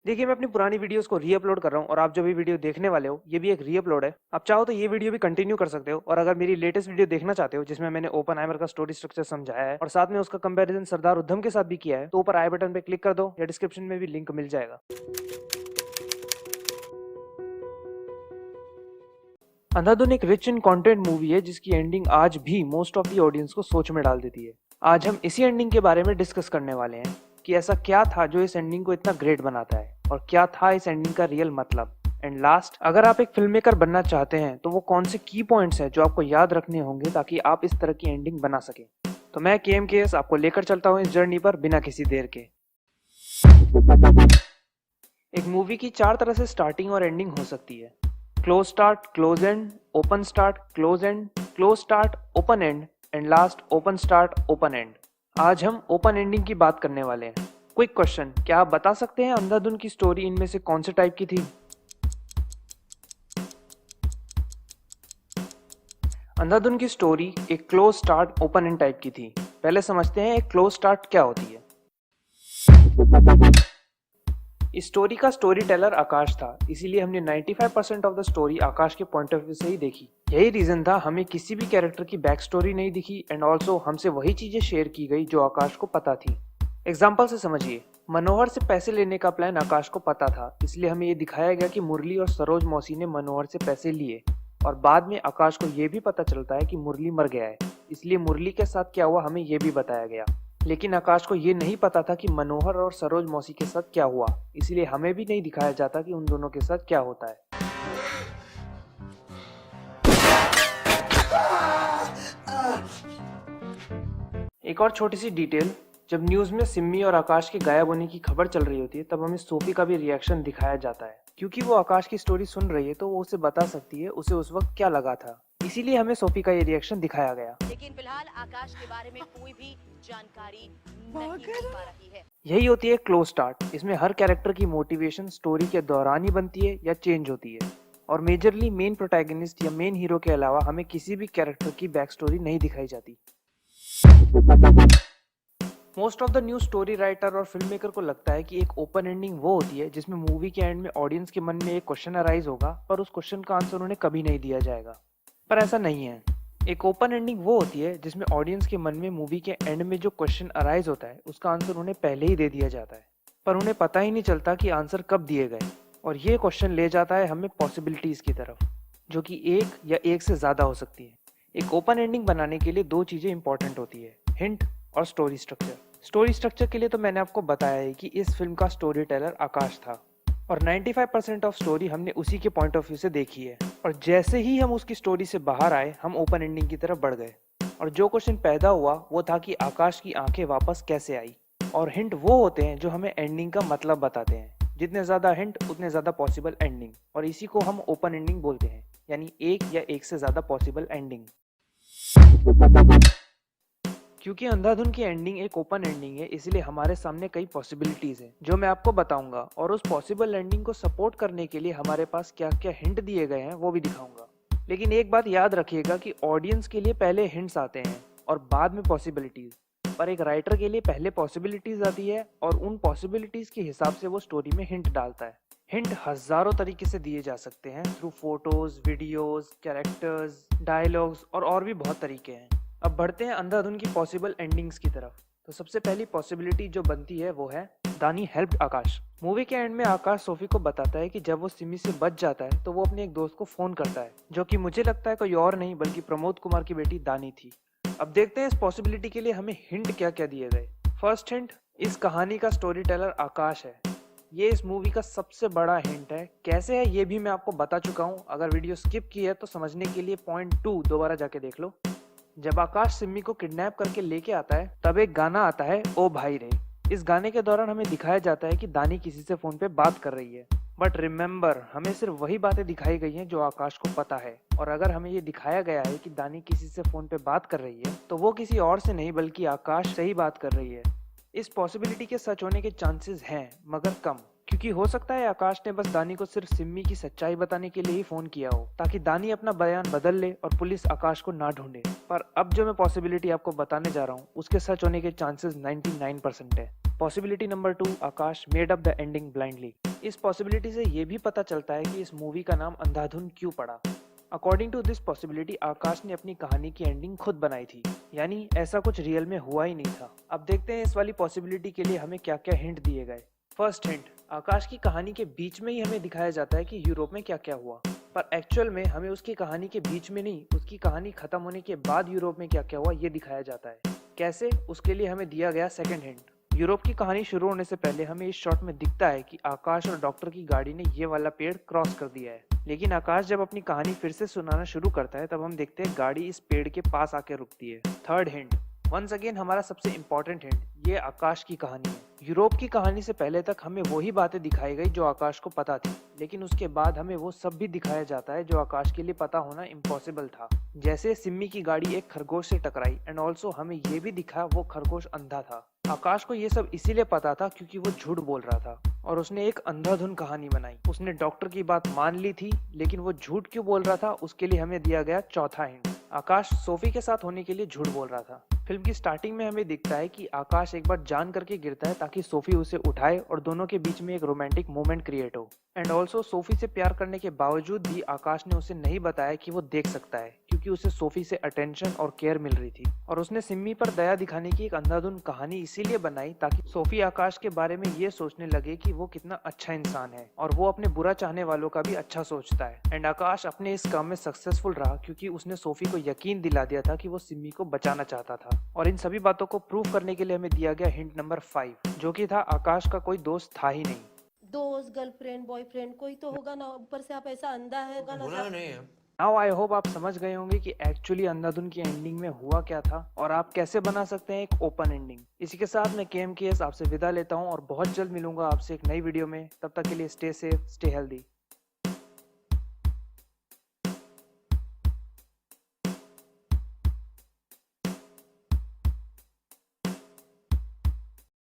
देखिए, मैं अपनी पुरानी वीडियोस को री-अपलोड कर रहा हूँ और आप जो भी वीडियो देखने वाले हो, ये भी एक री-अपलोड है। आप चाहो तो ये वीडियो भी कंटिन्यू कर सकते हो और अगर मेरी लेटेस्ट वीडियो देखना चाहते हो, जिसमें मैंने ओपेनहाइमर का स्टोरी स्ट्रक्चर समझाया है और साथ में उसका कंपैरिजन सरदार उधम के साथ भी किया है, तो ऊपर आई बटन पे क्लिक कर दो या डिस्क्रिप्शन में भी लिंक मिल जाएगा। अंधाधुन एक रिच इन कंटेंट मूवी है जिसकी एंडिंग आज भी मोस्ट ऑफ द ऑडियंस को सोच में डाल देती है। आज हम इसी एंडिंग के बारे में डिस्कस करने वाले हैं कि ऐसा क्या था जो इस एंडिंग को इतना ग्रेट बनाता है और क्या था इस एंडिंग का रियल मतलब। एंड लास्ट, अगर आप एक फिल्म मेकर बनना चाहते हैं तो वो कौन से की पॉइंट्स हैं जो आपको याद रखने होंगे ताकि आप इस तरह की एंडिंग बना सकें। तो मैं KMKS आपको लेकर चलता हूँ इस जर्नी पर बिना किसी देर के। एक मूवी की 4 तरह से स्टार्टिंग और एंडिंग हो सकती है। Close start, close and, open start, close and, close start, open and and last open start, open and. आज हम ओपन एंडिंग की बात करने वाले हैं। क्विक क्वेश्चन, क्या आप बता सकते हैं अंधाधुन की स्टोरी इनमें से कौन से टाइप की थी? अंधाधुन की स्टोरी एक close start open and type की थी। पहले समझते हैं एक क्लोज स्टार्ट क्या होती है। इस स्टोरी का स्टोरी टेलर आकाश था, इसीलिए हमने 95% ऑफ द स्टोरी आकाश के पॉइंट ऑफ व्यू से ही देखी। यही रीजन था हमें किसी भी कैरेक्टर की बैक स्टोरी नहीं दिखी एंड ऑल्सो हमसे वही चीजें शेयर की गई जो आकाश को पता थी। एग्जाम्पल से समझिए, मनोहर से पैसे लेने का प्लान आकाश को पता था, इसलिए हमें ये दिखाया गया कि मुरली और सरोज मौसी ने मनोहर से पैसे लिए और बाद में आकाश को ये भी पता चलता है कि मुरली मर गया है, इसलिए मुरली के साथ क्या हुआ हमें ये भी बताया गया। लेकिन आकाश को ये नहीं पता था कि मनोहर और सरोज मौसी के साथ क्या हुआ, इसलिए हमें भी नहीं दिखाया जाता कि उन दोनों के साथ क्या होता है। एक और छोटी सी डिटेल, जब न्यूज में सिम्मी और आकाश के गायब होने की खबर चल रही होती है तब हमें सोफी का भी रिएक्शन दिखाया जाता है, क्योंकि वो आकाश की स्टोरी सुन रही है तो वो उसे बता सकती है उसे उस वक्त क्या लगा था, इसीलिए हमें सोफी का ये रिएक्शन दिखाया गया। लेकिन फिलहाल आकाश के बारे में कोई भी जानकारी नहीं मिल पा रही है। यही होती है क्लोज स्टार्ट। इसमें हर कैरेक्टर की मोटिवेशन स्टोरी के दौरान ही बनती है या चेंज होती है और मेजरली मेन प्रोटैगनिस्ट या मेन हीरो के अलावा हमें किसी भी कैरेक्टर की बैक स्टोरी नहीं दिखाई जाती। Most of the new story writer और फिल्म मेकर को लगता है कि एक ओपन एंडिंग वो होती है जिसमें मूवी के एंड में ऑडियंस के मन में एक क्वेश्चन अराइज होगा पर उस क्वेश्चन का आंसर उन्हें कभी नहीं दिया जाएगा। पर ऐसा नहीं है। एक ओपन एंडिंग वो होती है जिसमें ऑडियंस के मन में मूवी के एंड में जो क्वेश्चन अराइज होता है उसका आंसर उन्हें पहले ही दे दिया जाता है, पर उन्हें पता ही नहीं चलता कि आंसर कब दिए गए। और ये क्वेश्चन ले जाता है हमें पॉसिबिलिटीज की तरफ, जो कि एक या एक से ज्यादा हो सकती है। एक ओपन एंडिंग बनाने के लिए 2 चीजें इंपॉर्टेंट होती है, हिंट और स्टोरी स्ट्रक्चर। स्टोरी स्ट्रक्चर के लिए तो मैंने आपको बताया है कि इस फिल्म का स्टोरी टेलर आकाश था और 95% ऑफ स्टोरी हमने उसी के पॉइंट ऑफ व्यू से देखी है और जैसे ही हम उसकी स्टोरी से बाहर आए हम ओपन एंडिंग की तरफ बढ़ गए और जो क्वेश्चन पैदा हुआ वो था कि आकाश की आंखें वापस कैसे आई। और हिंट वो होते हैं जो हमें एंडिंग का मतलब बताते हैं। जितने ज्यादा हिंट उतने ज्यादा पॉसिबल एंडिंग, और इसी को हम ओपन एंडिंग बोलते हैं, यानी एक या एक से ज्यादा पॉसिबल एंडिंग। क्योंकि अंधाधुन की एंडिंग एक ओपन एंडिंग है इसलिए हमारे सामने कई पॉसिबिलिटीज हैं जो मैं आपको बताऊंगा और उस पॉसिबल एंडिंग को सपोर्ट करने के लिए हमारे पास क्या क्या हिंट दिए गए हैं वो भी दिखाऊंगा। लेकिन एक बात याद रखिएगा कि ऑडियंस के लिए पहले हिंट्स आते हैं और बाद में पॉसिबिलिटीज, पर एक राइटर के लिए पहले पॉसिबिलिटीज आती है और उन पॉसिबिलिटीज के हिसाब से वो स्टोरी में हिंट डालता है। हिंट हजारों तरीके से दिए जा सकते हैं, through photos, videos, characters, dialogues और भी बहुत तरीके हैं। अब बढ़ते हैं अंधाधुन की पॉसिबल एंडिंग्स की तरफ। तो सबसे पहली पॉसिबिलिटी जो बनती है वो है दानी हेल्प्ड आकाश। मूवी के एंड में आकाश सोफी को बताता है कि जब वो सिमी से बच जाता है तो वो अपने एक दोस्त को फोन करता है, जो कि मुझे लगता है कोई और नहीं बल्कि प्रमोद कुमार की बेटी दानी थी। अब देखते हैं इस पॉसिबिलिटी के लिए हमें हिंट क्या क्या दिए गए। फर्स्ट हिंट, इस कहानी का स्टोरी टेलर आकाश है। ये इस मूवी का सबसे बड़ा हिंट है। कैसे है ये भी मैं आपको बता चुका हूँ, अगर वीडियो स्किप की है तो समझने के लिए पॉइंट 2 दोबारा जाके देख लो। जब आकाश सिम्मी को किडनैप करके लेके आता है तब एक गाना आता है, ओ भाई रे। इस गाने के दौरान हमें दिखाया जाता है कि दानी किसी से फोन पे बात कर रही है, बट रिमेम्बर हमें सिर्फ वही बातें दिखाई गई हैं जो आकाश को पता है। और अगर हमें ये दिखाया गया है कि दानी किसी से फोन पे बात कर रही है तो वो किसी और से नहीं बल्कि आकाश से ही बात कर रही है। इस पॉसिबिलिटी के सच होने के चांसेस हैं मगर कम, क्योंकि हो सकता है आकाश ने बस दानी को सिर्फ सिम्मी की सच्चाई बताने के लिए ही फोन किया हो ताकि दानी अपना बयान बदल ले और पुलिस आकाश को ना ढूंढे। पर अब जो मैं पॉसिबिलिटी आपको बताने जा रहा हूँ उसके सच होने के चांसेस 99% है। Possibility number 2, Akash made up the ending blindly. इस पॉसिबिलिटी से ये भी पता चलता है कि इस मूवी का नाम अंधाधुन क्यों पड़ा। अकॉर्डिंग टू दिस पॉसिबिलिटी आकाश ने अपनी कहानी की एंडिंग खुद बनाई थी, यानी ऐसा कुछ रियल में हुआ ही नहीं था। अब देखते हैं इस वाली पॉसिबिलिटी के लिए हमें क्या क्या हिंट दिए गए। फर्स्ट हिंट, आकाश की कहानी के बीच में ही हमें दिखाया जाता है कि यूरोप में क्या क्या हुआ, पर एक्चुअल में हमें उसकी कहानी के बीच में नहीं, उसकी कहानी खत्म होने के बाद यूरोप में क्या क्या हुआ ये दिखाया जाता है। कैसे, उसके लिए हमें दिया गया सेकंड हिंट। यूरोप की कहानी शुरू होने से पहले हमें इस शॉट में दिखता है कि आकाश और डॉक्टर की गाड़ी ने ये वाला पेड़ क्रॉस कर दिया है, लेकिन आकाश जब अपनी कहानी फिर से सुनाना शुरू करता है तब हम देखते हैं गाड़ी इस पेड़ के पास आके रुकती है। थर्ड हिंट, वंस अगेन हमारा सबसे इंपॉर्टेंट हिंट, ये आकाश की कहानी है। यूरोप की कहानी से पहले तक हमें वही बातें दिखाई गई जो आकाश को पता थी, लेकिन उसके बाद हमें वो सब भी दिखाया जाता है जो आकाश के लिए पता होना इम्पॉसिबल था। जैसे सिम्मी की गाड़ी एक खरगोश से टकराई, एंड ऑल्सो हमें ये भी दिखा वो खरगोश अंधा था। आकाश को ये सब इसीलिए पता था क्योंकि वो झूठ बोल रहा था और उसने एक अंधाधुन कहानी बनाई। उसने डॉक्टर की बात मान ली थी, लेकिन वो झूठ क्यों बोल रहा था उसके लिए हमें दिया गया चौथा हिंट। आकाश सोफी के साथ होने के लिए झूठ बोल रहा था। फिल्म की स्टार्टिंग में हमें दिखता है कि आकाश एक बार जान करके गिरता है ताकि सोफी उसे उठाए और दोनों के बीच में एक रोमांटिक मोमेंट क्रिएट हो। एंड ऑल्सो सोफी से प्यार करने के बावजूद भी आकाश ने उसे नहीं बताया कि वो देख सकता है, क्योंकि उसे सोफी से अटेंशन और केयर मिल रही थी। और उसने सिम्मी पर दया दिखाने की एक अंधाधुन कहानी इसीलिए बनाई ताकि सोफी आकाश के बारे में ये सोचने लगे कि वो कितना अच्छा इंसान है और वो अपने बुरा चाहने वालों का भी अच्छा सोचता है। एंड आकाश अपने इस काम में सक्सेसफुल रहा क्योंकि उसने सोफी को यकीन दिला दिया था कि वो सिम्मी को बचाना चाहता था। और इन सभी बातों को प्रूव करने के लिए हमें दिया गया हिंट नंबर 5, जो कि था आकाश का कोई दोस्त था ही नहीं। दोस्त, गर्लफ्रेंड, बॉयफ्रेंड कोई तो होगा ना, ऊपर से आप ऐसा अंधा है ना बोला नहीं है। नाउ आई होप आप समझ गए होंगे कि एक्चुअली अंधाधुन की एंडिंग में हुआ क्या था और आप कैसे बना सकते हैं एक ओपन एंडिंग। इसी के साथ मैं KMKS आपसे विदा लेता हूं और बहुत जल्द मिलूंगा आपसे एक नई वीडियो में। तब तक के लिए स्टे सेफ, स्टे हेल्दी।